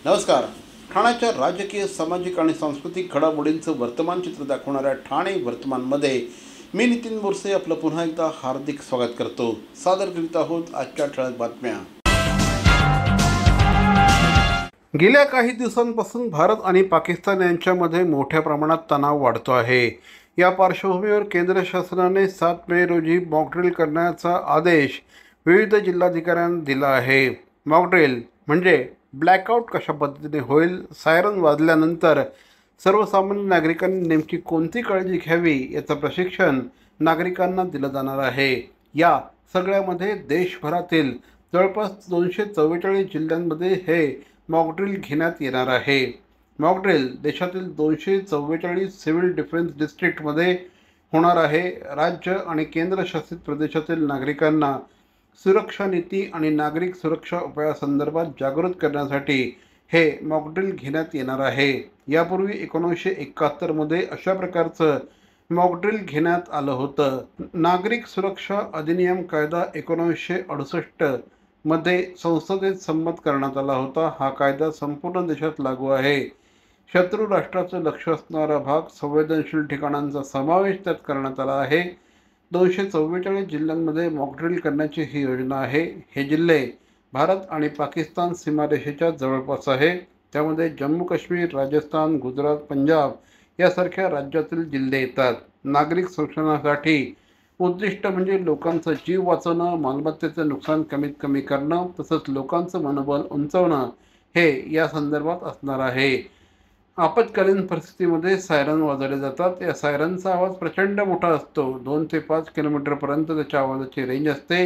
नमस्कार. ठाण्याच्या राजकीय, सामाजिक आणि सांस्कृतिक घडामोडींचं वर्तमान चित्र दाखवणाऱ्या ठाणे वर्तमानमध्ये मी नितीन बोरसे आपलं पुन्हा एकदा हार्दिक स्वागत करतो. सादर करीत आहोत आजच्या ठळक बातम्या. गेल्या काही दिवसांपासून भारत आणि पाकिस्तान यांच्यामध्ये मोठ्या प्रमाणात तणाव वाढतो आहे. या पार्श्वभूमीवर केंद्र शासनाने 7 मे रोजी मॉकड्रिल करण्याचा आदेश विविध जिल्हाधिकाऱ्यांना दिला आहे. मॉकड्रिल म्हणजे ब्लॅकआउट कशा पद्धतीने होईल, सायरन वाजल्यानंतर सर्वसामान्य नागरिकांनी नेमकी कोणती काळजी घ्यावी याचं प्रशिक्षण नागरिकांना दिलं जाणार आहे. या सगळ्यामध्ये देशभरातील जवळपास 244 जिल्ह्यांमध्ये हे मॉकड्रिल घेण्यात येणार आहे. मॉकड्रिल देशातील 244 सिव्हिल डिफेन्स डिस्ट्रिक्टमध्ये होणार आहे. राज्य आणि केंद्रशासित प्रदेशातील नागरिकांना सुरक्षा नीती आणि नागरिक सुरक्षा उपायासंदर्भात जागृत करण्यासाठी हे मॉकड्रिल घेण्यात येणार आहे. यापूर्वी 1971 मध्ये अशा प्रकारचं मॉकड्रिल घेण्यात आलं होतं. नागरिक सुरक्षा अधिनियम कायदा 1968 मध्ये संसदेत संमत करण्यात आला होता. हा कायदा संपूर्ण देशात लागू आहे. शत्रू राष्ट्राचं लक्ष असणारा भाग, संवेदनशील ठिकाणांचा समावेश त्यात करण्यात आला आहे. 244 जिल्ह्यांमध्ये मॉकड्रिल करण्याची ही योजना आहे. हे जिल्हे भारत आणि पाकिस्तान सीमारेषेच्या जवळपास आहे. त्यामध्ये जम्मू काश्मीर, राजस्थान, गुजरात, पंजाब यासारख्या राज्यातील जिल्हे येतात. नागरिक संरक्षणासाठी उद्दिष्ट म्हणजे लोकांचा जीव वाचवणं, मालमत्तेचं नुकसान कमीत कमी करणं, तसंच लोकांचं मनोबल उंचावणं हे या संदर्भात असणार आहे. आपत्कालीन परिस्थितीमध्ये सायरन वाजवले जातात. या सायरनचा आवाज प्रचंड मोठा असतो. 2 ते 5 किलोमीटरपर्यंत त्याच्या आवाजाची रेंज असते.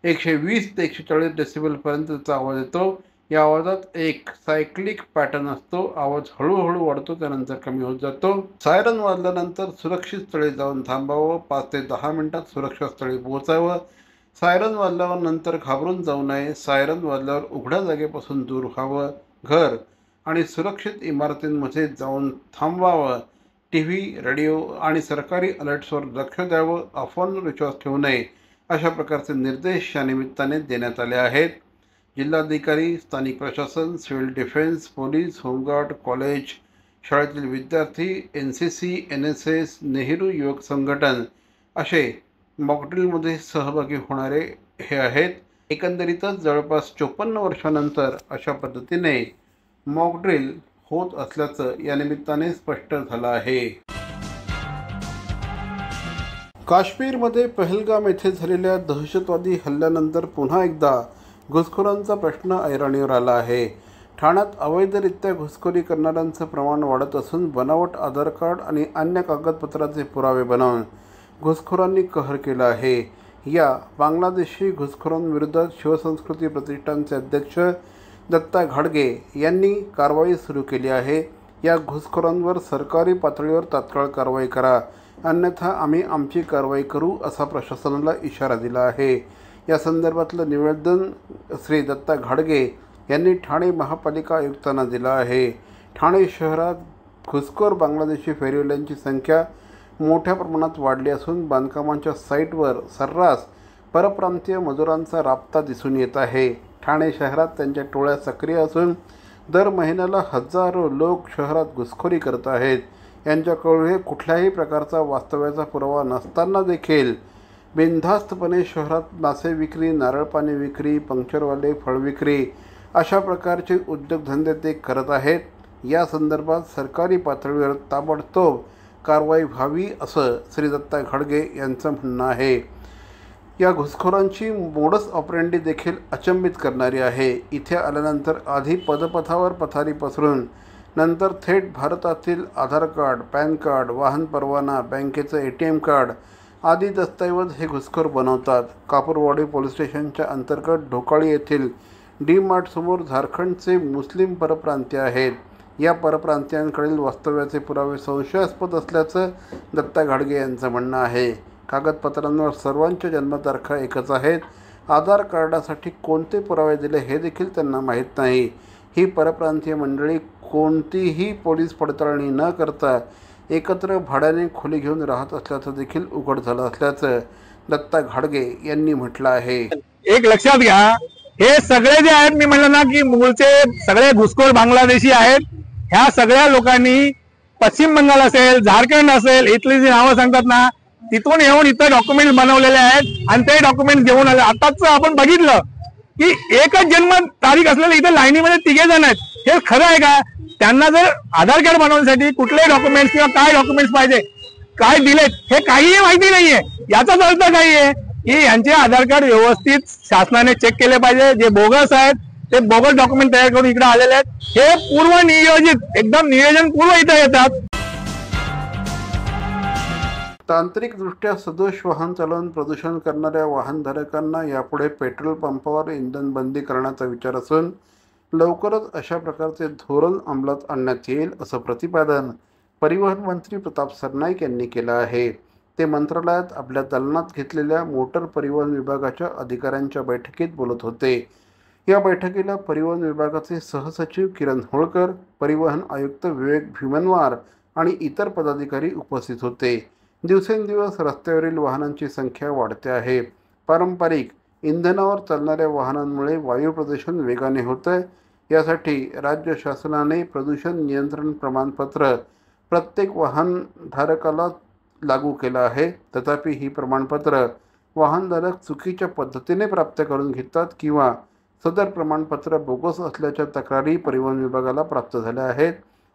120 ते 140 डेसिबलपर्यंत त्याचा आवाज येतो. या आवाजात एक सायक्लिक पॅटर्न असतो. आवाज हळूहळू वाढतो, त्यानंतर कमी होत जातो. सायरन वाजल्यानंतर सुरक्षित स्थळी जाऊन थांबावं. 5 ते 10 मिनिटात सुरक्षा स्थळी पोहोचावं. सायरन वाजल्यावर नंतर घाबरून जाऊ नये. सायरन वाजल्यावर उघड्या जागेपासून दूर व्हावं. घर आणि सुरक्षित इमारतींमध्ये जाऊन थांबवावं. TV, रेडिओ आणि सरकारी अलर्ट्सवर लक्ष द्यावं. अफवांवर विश्वास ठेवू नये. अशा प्रकारचे निर्देश या निमित्ताने देण्यात आले आहेत. जिल्हाधिकारी, स्थानिक प्रशासन, civil defence, police, home guard, college, शाळेतील विद्यार्थी, NCC, NSS, नेहरू युवक संघटन असे मॉकड्रिलमध्ये सहभागी होणारे हे आहेत. एकंदरीतच जवळपास 54 वर्षानंतर अशा पद्धतीने मॉकड्रिल होत असल्याचं या निमित्ताने स्पष्ट झालं आहे. काश्मीरमध्ये पहलगाम येथे झालेल्या दहशतवादी हल्ल्यानंतर पुन्हा एकदा घुसखोरांचा प्रश्न ऐरणीवर आला आहे. ठाण्यात अवैधरित्या घुसखोरी करणाऱ्यांचं प्रमाण वाढत असून बनावट आधार कार्ड आणि अन्य कागदपत्राचे पुरावे बनवून घुसखोरांनी कहर केला आहे. या बांगलादेशी घुसखोरांविरोधात शिवसंस्कृती प्रतिष्ठानचे अध्यक्ष दत्ता घाडगे यांनी कारवाई सुरू केली आहे. या घुसखोरांवर सरकारी पातळीवर तात्काळ कारवाई करा, अन्यथा आम्ही आमची कारवाई करू असा प्रशासनाला इशारा दिला आहे. या संदर्भातलं निवेदन श्री दत्ता घाडगे यांनी ठाणे महापालिका आयुक्तांना दिलं आहे. ठाणे शहरात घुसखोर बांगलादेशी फेरीवाल्यांची संख्या मोठ्या प्रमाणात वाढली असून बांधकामांच्या साईटवर सर्रास परप्रांतीय मजुरांचा राबता दिसून येत आहे. ठाणे शहरात त्यांच्या टोळ्या सक्रिय असून दर महिन्याला हजारो लोक शहरात घुसखोरी करत आहेत. यांच्याकडे कुठल्याही प्रकारचा वास्तव्याचा पुरावा नसताना देखील बिनधास्तपणे शहरात मासे विक्री, नारळ पाणी विक्री, पंक्चरवाले, फळ विक्री अशा प्रकारचे उद्योगधंदे ते करत आहेत. या संदर्भात सरकारी पातळीवर ताबडतोब कारवाई व्हावी असं श्री दत्ता घाडगे यांचं म्हणणं आहे. या घुसखोरांची मोडस ऑपरेंडी देखील अचंबित करणारी आहे. इथे आल्यानंतर आधी पदपथावर पथारी पसरून नंतर थेट भारतातील आधार कार्ड, पॅन कार्ड, वाहन परवाना, बँकेचं ATM कार्ड आदी दस्तऐवज हे घुसखोर बनवतात. कापूरवाडी पोलीस स्टेशनच्या अंतर्गत ढोकाळी येथील D-मार्ट समोर झारखंडचे मुस्लिम परप्रांतीय आहेत. या परप्रांतीयांकडील वास्तव्याचे पुरावे संशयास्पद असल्याचं दत्ता घाडगे यांचं म्हणणं आहे. कागदपत्रांवर सर्वांच्या जन्मतारखा एकच आहेत. आधार कार्डासाठी कोणते पुरावे दिले हे देखील त्यांना माहीत नाही. ही परप्रांतीय मंडळी कोणतीही पोलीस पडताळणी न करता एकत्र भाड्याने खोली घेऊन राहत असल्याचं देखील उघड झालं असल्याचं दत्ता घाडगे यांनी म्हटलं आहे. एक लक्षात घ्या, हे सगळे जे आहेत, मी म्हणलं ना की मूळचे सगळे घुसखोर बांगलादेशी आहेत. ह्या सगळ्या लोकांनी पश्चिम बंगाल असेल, झारखंड असेल, इथली जी नावं सांगतात ना तिथून येऊन इथं डॉक्युमेंट बनवलेले आहेत आणि ते डॉक्युमेंट घेऊन आले. आताच आपण बघितलं की एकच जन्म तारीख असलेले इथे लाईनीमध्ये 3 जण आहेत. हे खरं आहे का? त्यांना जर आधार कार्ड बनवण्यासाठी कुठलेही डॉक्युमेंट्स किंवा काय डॉक्युमेंट्स पाहिजे, काय दिलेत हे काहीही माहिती नाहीये. याचाच अर्थ काय आहे की यांचे आधार कार्ड व्यवस्थित शासनाने चेक केले पाहिजे. जे बोगस आहेत ते बोगस डॉक्युमेंट तयार करून इकडे आलेले आहेत. हे पूर्व नियोजित एकदम नियोजनपूर्व इथे येतात. तांत्रिकदृष्ट्या सदोष वाहन चालवून प्रदूषण करणाऱ्या वाहनधारकांना यापुढे पेट्रोल पंपावर इंधन बंदी करण्याचा विचार असून लवकरच अशा प्रकारचे धोरण अंमलात आणण्यात येईल असं प्रतिपादन परिवहन मंत्री प्रताप सरनाईक यांनी केलं आहे. ते मंत्रालयात आपल्या दालनात घेतलेल्या मोटर परिवहन विभागाच्या अधिकाऱ्यांच्या बैठकीत बोलत होते. या बैठकीला परिवहन विभागाचे सहसचिव किरण होळकर, परिवहन आयुक्त विवेक भीमनवार आणि इतर पदाधिकारी उपस्थित होते. दिवसेंदिवस रस्त्यावरील वाहनांची संख्या वाढते आहे. पारंपरिक इंधनावर चालणाऱ्या वाहनांमुळे वायू प्रदूषण वेगाने होतं. यासाठी राज्य शासनाने प्रदूषण नियंत्रण प्रमाणपत्र प्रत्येक वाहनधारकाला लागू केलं आहे. तथापि ही प्रमाणपत्र वाहनधारक चुकीच्या पद्धतीने प्राप्त करून घेतात किंवा सदर प्रमाणपत्र बोगस असल्याच्या तक्रारी परिवहन विभागाला प्राप्त झाल्या आहेत.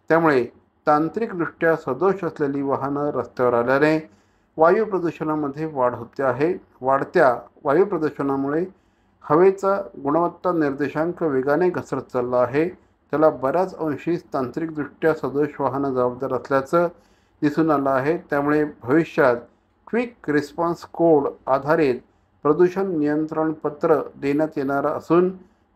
त्यामुळे तांत्रिकदृष्ट्या सदोष असलेली वाहनं रस्त्यावर आल्याने वायू प्रदूषणामध्ये वाढ होते आहे. वाढत्या वायू प्रदूषणामुळे हवेचा गुणवत्ता निर्देशांक वेगाने घसरत चालला आहे. त्याला बऱ्याच अंशी तांत्रिकदृष्ट्या सदोष वाहनं जबाबदार असल्याचं दिसून आलं आहे. त्यामुळे भविष्यात क्विक रिस्पॉन्स कोड आधारित प्रदूषण नियंत्रण पत्र देण्यात येणार असून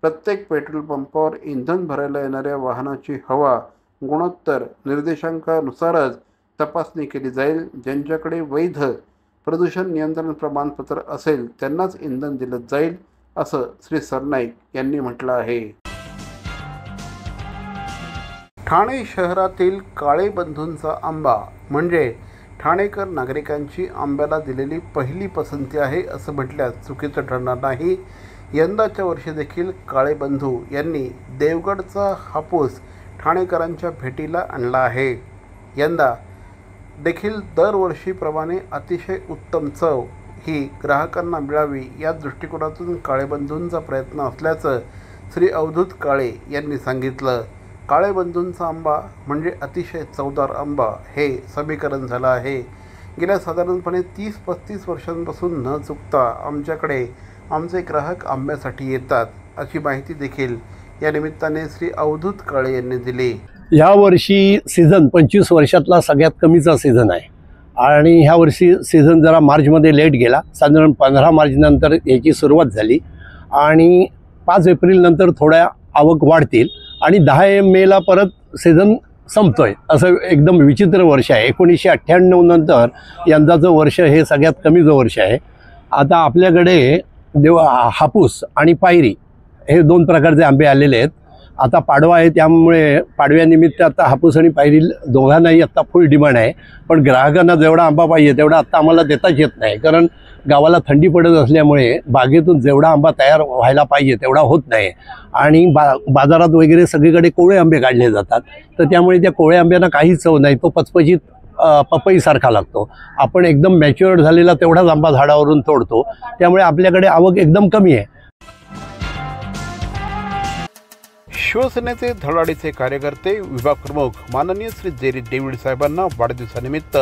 प्रत्येक पेट्रोल पंपावर इंधन भरायला येणाऱ्या वाहनाची हवा गुणोत्तर निर्देशांकानुसारच तपासणी केली जाईल. ज्यांच्याकडे वैध प्रदूषण नियंत्रण प्रमाणपत्र असेल त्यांनाच इंधन दिलं जाईल असं श्री सरनाईक यांनी म्हटलं आहे. ठाणे शहरातील काळे बंधूंचा आंबा म्हणजे ठाणेकर नागरिकांची आंब्याला दिलेली पहिली पसंती आहे असं म्हटल्यास चुकीचं ठरणार नाही. यंदाच्या वर्षी देखील काळे बंधू यांनी देवगडचा हापूस ठाणेकरांच्या भेटीला आणला आहे. यंदा देखील दरवर्षीप्रमाणे अतिशय उत्तम चव ही ग्राहकांना मिळावी या दृष्टिकोनातून काळे बंधूंचा प्रयत्न असल्याचं श्री अवधूत काळे यांनी सांगितलं. काळे बंधूंचा आंबा म्हणजे अतिशय चवदार आंबा हे समीकरण झालं आहे. गेल्या साधारणपणे 30-35 वर्षांपासून न चुकता आमच्याकडे आमचे ग्राहक आंब्यासाठी येतात अशी माहिती देखील या निमित्ताने श्री अवधूत काळे यांनी दिली. यावर्षी सीझन 25 वर्षातला सगळ्यात कमीचा सीझन आहे आणि ह्या वर्षी सीझन जरा मार्चमध्ये लेट गेला. साधारण 15 मार्चनंतर याची सुरुवात झाली आणि 5 एप्रिलनंतर थोड्या आवक वाढतील आणि 10 मेला परत सीझन संपतोय. असं एकदम विचित्र वर्ष आहे. 1998 नंतर यंदाचं वर्ष हे सगळ्यात कमीचं वर्ष आहे. आता आपल्याकडे हापूस आणि पायरी हे 2 प्रकारचे आंबे आलेले आहेत. आता पाडवा आहे त्यामुळे पाडव्यानिमित्त आता हापूस आणि पायरी दोघांनाही आत्ता फुल डिमांड आहे. पण ग्राहकांना जेवढा आंबा पाहिजे तेवढा आत्ता आम्हाला देताच येत नाही, कारण गावाला थंडी पडत असल्यामुळे बागेतून जेवढा आंबा तयार व्हायला पाहिजे तेवढा होत नाही आणि बाजारात वगैरे सगळीकडे कोवळे आंबे काढले जातात. तर त्यामुळे त्या कोवळ्या आंब्यांना काहीच चव नाही, तो पचपचीत पपईसारखा लागतो. आपण एकदम मॅच्युअर्ड झालेला तेवढाच आंबा झाडावरून तोडतो, त्यामुळे आपल्याकडे आवक एकदम कमी आहे. शिवसेनेचे धडाडीचे कार्यकर्ते विभाग प्रमुख माननीय श्री जेरी डेव्हिड साहेबांना वाढदिवसानिमित्त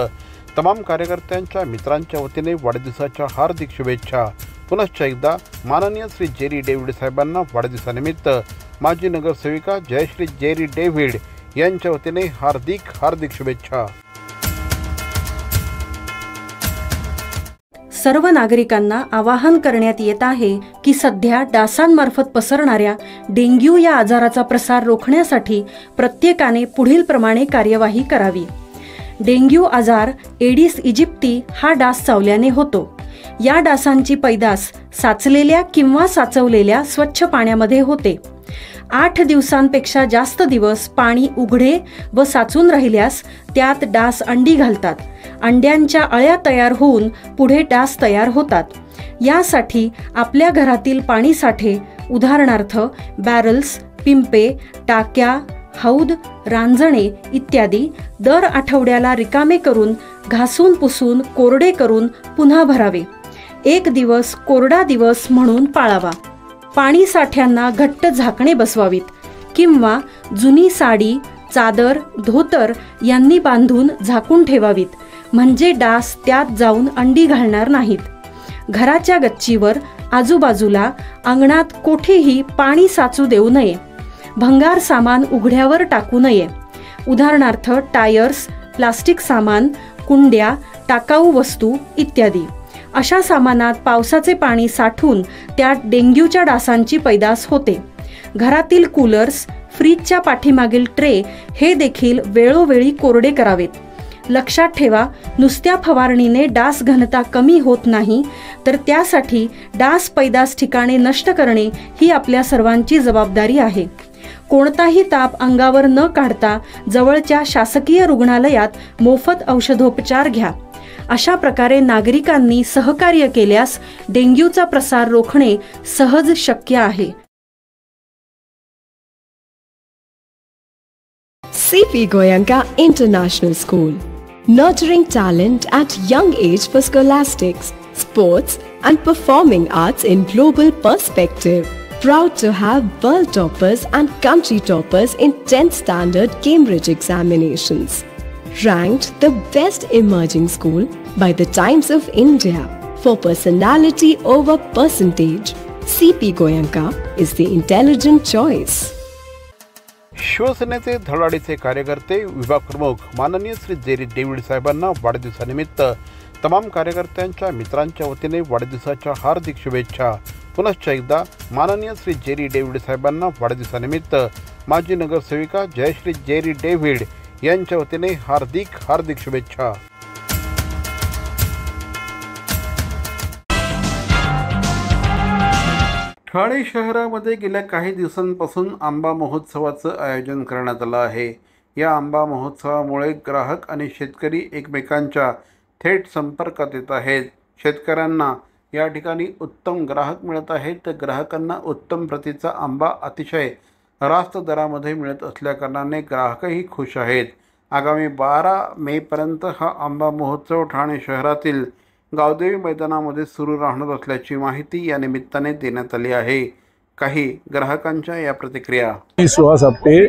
तमाम कार्यकर्त्यांच्या मित्रांच्या वतीने वाढदिवसाच्या हार्दिक शुभेच्छा. पुनश्च एकदा माननीय श्री जेरी डेव्हिड साहेबांना वाढदिवसानिमित्त माजी नगरसेविका जयश्री जेरी डेव्हिड यांच्या वतीने हार्दिक हार्दिक शुभेच्छा. सर्व नागरिकांना आवाहन करण्यात येत आहे की सध्या डासांमार्फत पसरणाऱ्या डेंग्यू या आजाराचा प्रसार रोखण्यासाठी प्रत्येकाने पुढील प्रमाणे कार्यवाही करावी. डेंग्यू आजार एडिस इजिप्ती हा डास चावल्याने होतो. या डासांची पैदास साचलेल्या किंवा साचवलेल्या स्वच्छ पाण्यामध्ये होते. 8 दिवसांपेक्षा जास्त दिवस पाणी उघडे व साचून राहिल्यास त्यात डास अंडी घालतात. अंड्यांच्या अळ्या तयार होऊन पुढे डास तयार होतात. यासाठी आपल्या घरातील पाणी साठे उदाहरणार्थ बॅरल्स, पिंपे, टाक्या, हौद, रांजणे इत्यादी दर आठवड्याला रिकामे करून घासून पुसून कोरडे करून पुन्हा भरावे. एक दिवस कोरडा दिवस म्हणून पाळावा. पाणी साठ्यांना घट्ट झाकणे बसवावीत किंवा जुनी साडी, चादर, धोतर यांनी बांधून झाकून ठेवावीत, म्हणजे डास त्यात जाऊन अंडी घालणार नाहीत. घराच्या गच्चीवर, आजूबाजूला, अंगणात कोठेही पाणी साचू देऊ नये. भंगार सामान उघड्यावर टाकू नये. उदाहरणार्थ टायर्स, प्लास्टिक सामान, कुंड्या, टाकाऊ वस्तू इत्यादी. अशा सामानात पावसाचे पाणी साठून त्यात डेंग्यूच्या डासांची पैदास होते. घरातील कूलर्स, फ्रीजच्या पाठीमागील ट्रे हे देखील वेळोवेळी कोरडे करावेत. लक्षात ठेवा, नुसत्या फवारणीने डास घनता कमी होत नाही, तर त्यासाठी डास पैदास ठिकाणे नष्ट करणे ही आपल्या सर्वांची जबाबदारी आहे. कोणताही ताप अंगावर न काढता जवळच्या शासकीय रुग्णालयात मोफत औषधोपचार घ्या. अशा प्रकारे नागरिकांनी सहकार्य केल्यास डेंग्यूचा प्रसार रोखणे सहज शक्य आहे. C.P. Goenka International School, nurturing talent at young age for scholastics, sports and performing arts in global perspective. Proud to have world toppers and country toppers in 10th standard Cambridge examinations. Ranked the best emerging school by the Times of India for personality over percentage. C.P. Goenka is the intelligent choice. शिवसेनेचे धडाडीचे कार्यकर्ते विभाग प्रमुख माननीय Shri Jerry David साहेबांना वाढदिवसानिमित्त तमाम कार्यकर्त्यांच्या मित्रांच्या वतीने वाढदिवसाच्या हार्दिक शुभेच्छा. पुनश्च एकदा माननीय श्री जेरी डेव्हिड साहेबांना वाढदिवसानिमित्त माजी नगरसेविका जयश्री जेरी डेव्हिड यांच्या वतीने हार्दिक शुभेच्छा. ठाणे शहरामध्ये गेल्या काही दिवसांपासून आंबा महोत्सवाचं आयोजन करण्यात आलं आहे. या आंबा महोत्सवामुळे ग्राहक आणि शेतकरी एकमेकांच्या थेट संपर्कात येत आहेत. शेतकऱ्यांना या ठिकाणी उत्तम ग्राहक मिळत आहेत, तर ग्राहकांना उत्तम प्रतीचा आंबा अतिशय रास्त दरामध्ये मिळत असल्याकारणाने ग्राहकही खुश आहेत. आगामी 12 मेपर्यंत हा आंबा महोत्सव ठाणे शहरातील गावदेवी मैदानामध्ये सुरू राहणार असल्याची माहिती या निमित्ताने देण्यात आली आहे. काही ग्राहकांच्या या प्रतिक्रिया. मी सुहास आपटे,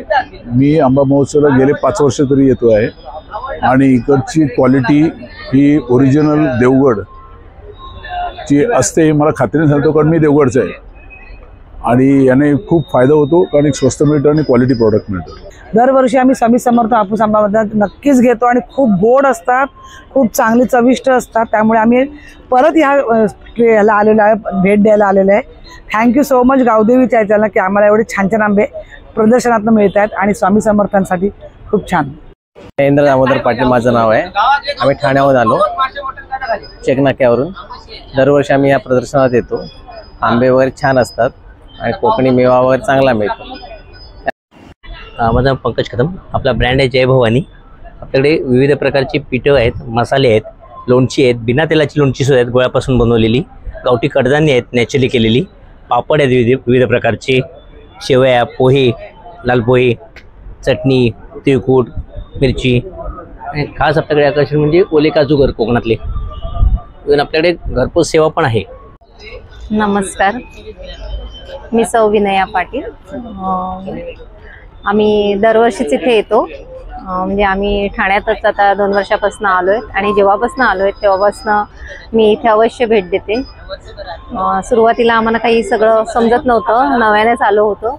मी आंबा महोत्सवाला गेले 5 वर्ष तरी येतो आहे आणि इकडची क्वालिटी ही ओरिजिनल देवगड ची असते हे मला खात्रीने सांगतो, कारण मी देवगडचा आहे आणि याने खूप फायदा होतो, कारण एक स्वस्त मिळतं आणि क्वालिटी प्रॉडक्ट मिळतं. दरवर्षी आम्ही स्वामी समर्थ हापूस आंबा नक्कीच घेतो आणि खूप गोड असतात, खूप चांगले चविष्ट असतात. त्यामुळे आम्ही परत याला आलेलो आहे, भेट द्यायला आलेलो आहे. थँक्यू सो मच गावदेवीच्या याच्याला की आम्हाला एवढे छान छान आंबे प्रदर्शनातून मिळत आहेत आणि स्वामी समर्थांसाठी खूप छान. महेंद्र दामोदर पाटील माझं नाव आहे. आम्ही ठाण्याहून आलो चेकनाक्यावरून. दरवर्षी आम्ही या प्रदर्शनात येतो. आंबे वगैरे छान असतात आणि कोकणी मेवा वगैरे चांगला मिळतो. माझं नाव पंकज कदम. आपला ब्रँड आहे जय भवानी. आपल्याकडे विविध प्रकारची पिठं आहेत, मसाले आहेत, लोणची आहेत, बिना तेलाची लोणची सुद्धा आहेत, गोळ्यापासून बनवलेली. गावठी कडधान्य आहेत, नॅचरली केलेली. पापड आहेत विविध प्रकारचे, शेवया, पोहे, लाल पोहे, चटणी, तिळकूट, मिरची आणि खास आपल्याकडे आकर्षण म्हणजे ओले काजूगर कोकणातले. इव्हन आपल्याकडे घरपोच सेवा पण आहे. नमस्कार, मी सौ विनया पाटील. आम्ही दरवर्षीच इथे येतो. म्हणजे आम्ही ठाण्यातच आता 2 वर्षापासून आलो आहे आणि जेव्हापासून आलो आहे तेव्हापासून मी इथे अवश्य भेट देते. सुरुवातीला आम्हाला काही सगळं समजत नव्हतं, नव्यानेच आलो होतो,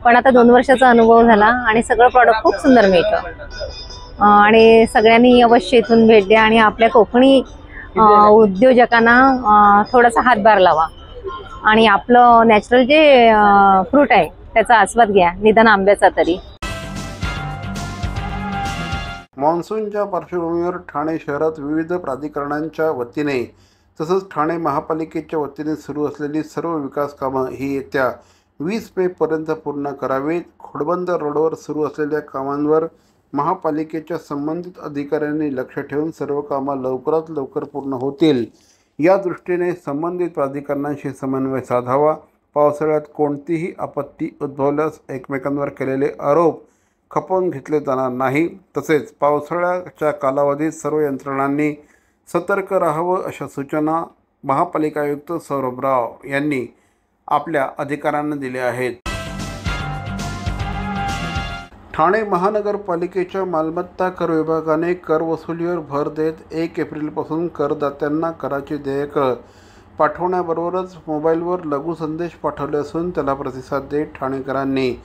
पण आता 2 वर्षाचा अनुभव झाला आणि सगळं प्रॉडक्ट खूप सुंदर मिळतं. आणि सगळ्यांनी अवश्य इथून भेट द्या आणि आपल्या कोकणी उद्योजकांना थोडासा हातभार लावा आणि आपलं नॅचरल जे फ्रूट आहे त्याचा आस्वाद घ्या, निदान आंब्याचा तरी. मान्सूनच्या पार्श्वभूमीवर ठाणे शहरात विविध प्राधिकरणांच्या वतीने तसंच ठाणे महापालिकेच्या वतीने सुरू असलेली सर्व विकास कामं ही येत्या 20 मेपर्यंत पूर्ण करावीत. खोडबंद रोडवर सुरू असलेल्या कामांवर महापालिकेच्या संबंधित अधिकाऱ्यांनी लक्ष ठेवून सर्व कामं लवकरात लवकर पूर्ण होतील या दृष्टीने संबंधित प्राधिकरणांशी समन्वय साधावा. पावसाळ्यात कोणतीही आपत्ती उद्भवल्यास एकमेकांवर केलेले आरोप खपवून घेतले जाणार नाही. तसेच पावसाळ्याच्या कालावधीत सर्व यंत्रणांनी सतर्क राहावं अशा सूचना महापालिका आयुक्त सौरभ राव यांनी आपल्या अधिकाऱ्यांना दिल्या आहेत. ठाणे महानगरपालिकेच्या मालमत्ता कर विभागाने कर वसुलीवर भर देत 1 एप्रिलपासून करदात्यांना कराची देयकं पाठवण्याबरोबरच मोबाईलवर लघु संदेश पाठवले असून त्याला प्रतिसाद देत ठाणेकरांनी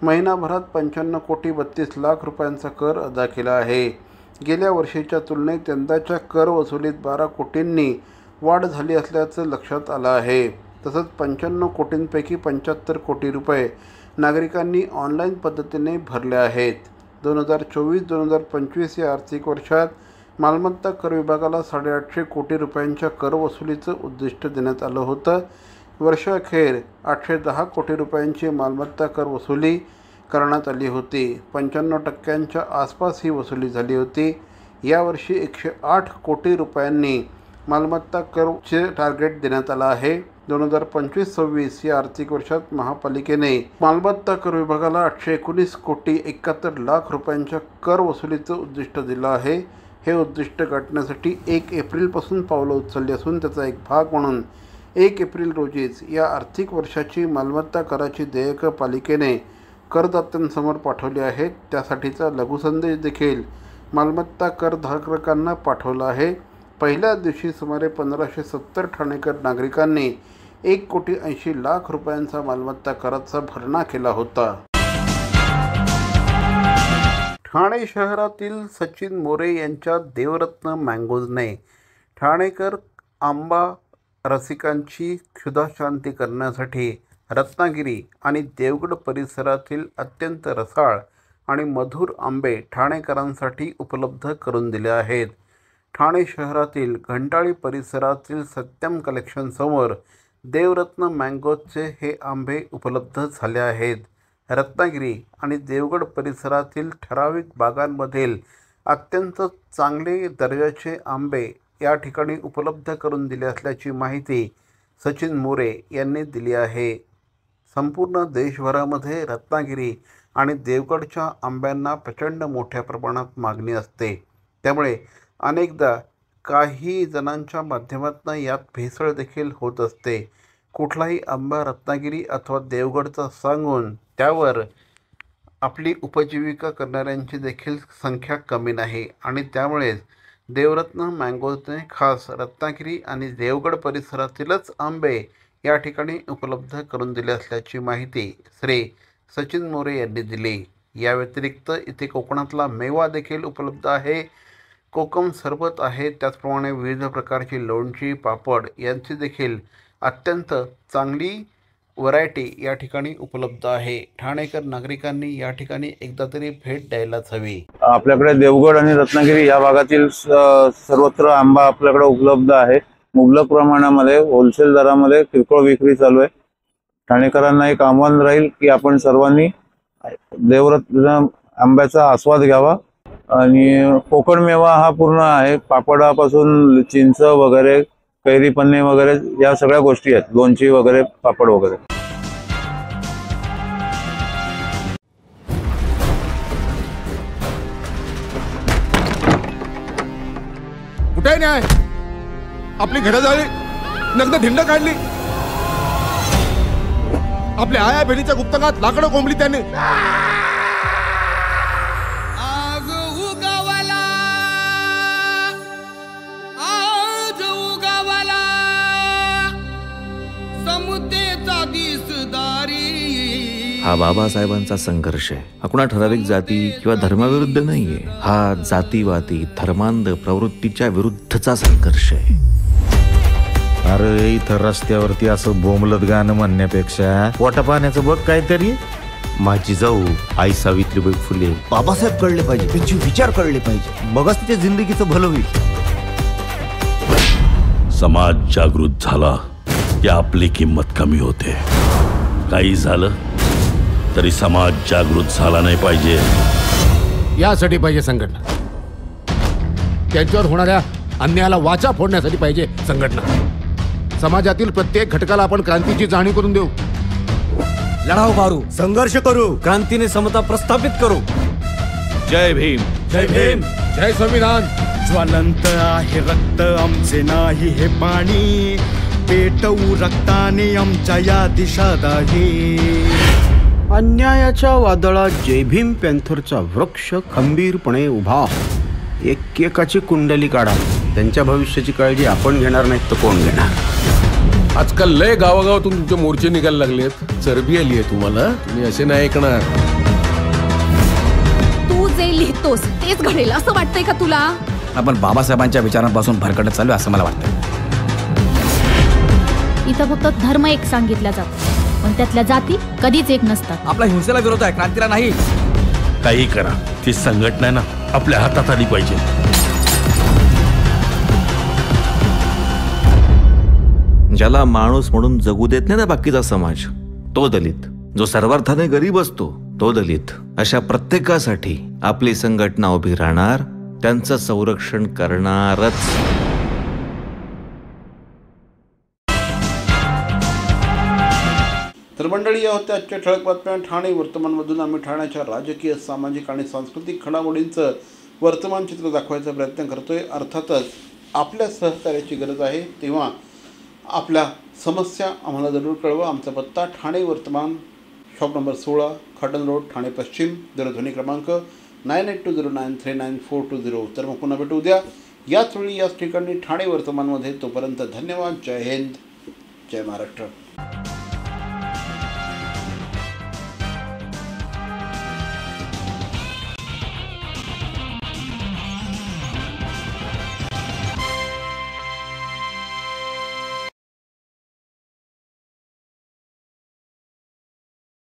महिनाभरात 95 कोटी 32 लाख रुपयांचा कर अदा केला आहे. गेल्या वर्षीच्या तुलनेत यंदाच्या कर वसुलीत 12 कोटींनी वाढ झाली असल्याचं लक्षात आलं आहे. तसंच 95 कोटींपैकी 75 कोटी रुपये नागरिकांनी ऑनलाईन पद्धतीने भरले आहेत. 2024-2025 या आर्थिक वर्षात मालमत्ता कर विभागाला 850 कोटी रुपयांच्या कर वसुलीचं उद्दिष्ट देण्यात आलं होतं. वर्षाअखेर 810 कोटी रुपयांची मालमत्ता कर वसुली करण्यात आली होती. 95% आसपास ही वसुली झाली होती. यावर्षी 108 कोटी रुपयांनी मालमत्ता करचे टार्गेट देण्यात आलं आहे. 2025-26 या आर्थिक वर्षात महापालिकेने मालमत्ता कर विभागाला 819 कोटी 71 लाख रुपयांच्या कर वसुलीचं उद्दिष्ट दिलं आहे. हे उद्दिष्ट गाठण्यासाठी 1 एप्रिलपासून पावलं उचलली असून त्याचा एक भाग म्हणून 1 एप्रिल रोजीच या आर्थिक वर्षाची मालमत्ता कराची देयकं पालिकेने करदात्यांसमोर पाठवली आहेत. त्यासाठीचा लघुसंदेश देखील मालमत्ता करधारकांना पाठवला आहे. पहिल्या दिवशी सुमारे 1570 ठाणेकर नागरिकांनी 1 कोटी 80 लाख रुपयांचा मालमत्ता कराचा भरणा केला होता. ठाणे शहरातील सचिन मोरे यांच्या देवरत्न मँगोजने ठाणेकर आंबा रसिकांची क्षुधाशांती करण्यासाठी रत्नागिरी आणि देवगड परिसरातील अत्यंत रसाळ आणि मधुर आंबे ठाणेकरांसाठी उपलब्ध करून दिले आहेत. ठाणे शहरातील घंटाळी परिसरातील सत्यम कलेक्शनसमोर देवरत्न मँगोजचे हे आंबे उपलब्ध झाले आहेत. रत्नागिरी आणि देवगड परिसरातील ठराविक बागांमधील अत्यंत चांगले दर्जाचे आंबे या ठिकाणी उपलब्ध करून दिले असल्याची माहिती सचिन मोरे यांनी दिली आहे. संपूर्ण देशभरामध्ये रत्नागिरी आणि देवगडच्या आंब्यांना प्रचंड मोठ्या प्रमाणात मागणी असते. त्यामुळे अनेकदा काही जणांच्या माध्यमातून यात भेसळ देखील होत असते. कुठलाही आंबा रत्नागिरी अथवा देवगडचा सांगून त्यावर आपली उपजीविका करणाऱ्यांची देखील संख्या कमी नाही आणि त्यामुळेच देवरत्न मँगोजने खास रत्नागिरी आणि देवगड परिसरातीलच आंबे या ठिकाणी उपलब्ध करून दिले असल्याची माहिती श्री सचिन मोरे यांनी दिली. या व्यतिरिक्त इथे कोकणातला मेवा देखील उपलब्ध आहे. कोकम सरबत आहे. त्याचप्रमाणे विविध प्रकारची लोणची पापड यांची देखील अत्यंत चांगली व्हरायटी या ठिकाणी उपलब्ध आहे. ठाणेकर नागरिकांनी या ठिकाणी एकदा तरी भेट द्यायलाच हवी. आपल्याकडे देवगड आणि रत्नागिरी या भागातील सर्वत्र आंबा आपल्याकडे उपलब्ध आहे. मुबलक प्रमाणामध्ये होलसेल दरामध्ये किरकोळ विक्री चालू आहे. ठाणेकरांना एक आव्हान राहील की आपण सर्वांनी देवरत्न आंब्याचा आस्वाद घ्यावा. आणि कोकण मेवा हा पूर्ण आहे. पापडापासून चिंच वगैरे, कैरी पन्ने वगैरे या सगळ्या गोष्टी आहेत. लोणची वगैरे, पापड वगैरे. कुठे नाही आपली घरं झाली, नग्न धिंड काढली, आपल्या आया बहिणीच्या गुप्तकात लाकडं कोंबली त्याने. हा बाबासाहेबांचा संघर्ष आहे. हा कुणा ठराविक जाती किंवा धर्माविरुद्ध नाहीये. हा जातीवादी धर्मांध प्रवृत्तीच्या विरुद्धचा संघर्ष आहे. अरे इथं रस्त्यावरती असं बोंबलत गाणं म्हणण्यापेक्षा पोटा पाण्याचं बघ काहीतरी. माझी जाऊ आई सावित्रीबाई फुले बाबासाहेब कळले पाहिजे, त्यांचे विचार कळले पाहिजे, मगच त्याच्या जिंदगीचं भलं होईल. समाज जागृत झाला की आपली किंमत कमी होते. काही झालं तरी समाज जागृत झाला नाही पाहिजे. यासाठी पाहिजे संघटना. त्यांच्यावर होणाऱ्या अन्यायाला वाचा फोडण्यासाठी पाहिजे संघटना. समाजातील प्रत्येक घटकाला आपण क्रांतीची जाणीव करून देऊ. लढाऊ मारू, संघर्ष करू, क्रांतीने समता प्रस्थापित करू. जय भीम. जय भीम. जय संविधान. ज्वलंत आहे रक्त आमचे नाही हे पाणी, पेटवू रक्ताने आमच्या या दिशा दाही. अन्यायाच्या वादळात जय भीम पॅन्थरचा वृक्ष खंबीरपणे उभा. एकेकाची कुंडली काढा, त्यांच्या भविष्याची काळजी आपण घेणार नाहीत तर कोण घेणार. आजकाल लय गावागावातून तुमचे मोर्चे निघायला लागलेत. चरबी आली आहे तुम्हाला, तुम्ही असे नाही ऐकणार. तू जे लिहितोस तेच घडेल असं वाटतंय का तुला? आपण बाबासाहेबांच्या विचारांपासून भरकटत चालू असं मला वाटतं. इथं फक्त धर्म एक सांगितला जातो, पण त्यातल्या जाती कधीच एक नसतात. आपला हिंसेला विरोध आहे, क्रांतीला नाही. काही करा, ती संघटना ना आपल्या हातात आली पाहिजे. ज्याला माणूस म्हणून जगू देत नाही ना बाकीचा समाज, तो दलित. जो सर्वार्थाने गरीब असतो तो दलित. अशा प्रत्येकासाठी आपली संघटना उभी राहणार, त्यांचं संरक्षण करणारच. तर मंडळी, या होत्या आजच्या ठळक बातम्या. ठाणे वर्तमानमधून आम्ही ठाण्याच्या राजकीय, सामाजिक आणि सांस्कृतिक घडामोडींचं वर्तमान चित्र दाखवायचा प्रयत्न करतोय. अर्थातच आपल्या सहकार्याची गरज आहे, तेव्हा आपल्या समस्या आम्हाला जरूर कळवा. आमचा पत्ता ठाणे वर्तमान, शॉप नंबर 16, खाटन रोड, ठाणे पश्चिम. दूरध्वनी क्रमांक 9820939420. तर मग पुन्हा भेटू उद्या याच वेळी याच ठिकाणी ठाणे वर्तमानमध्ये. तोपर्यंत धन्यवाद. जय हिंद, जय महाराष्ट्र.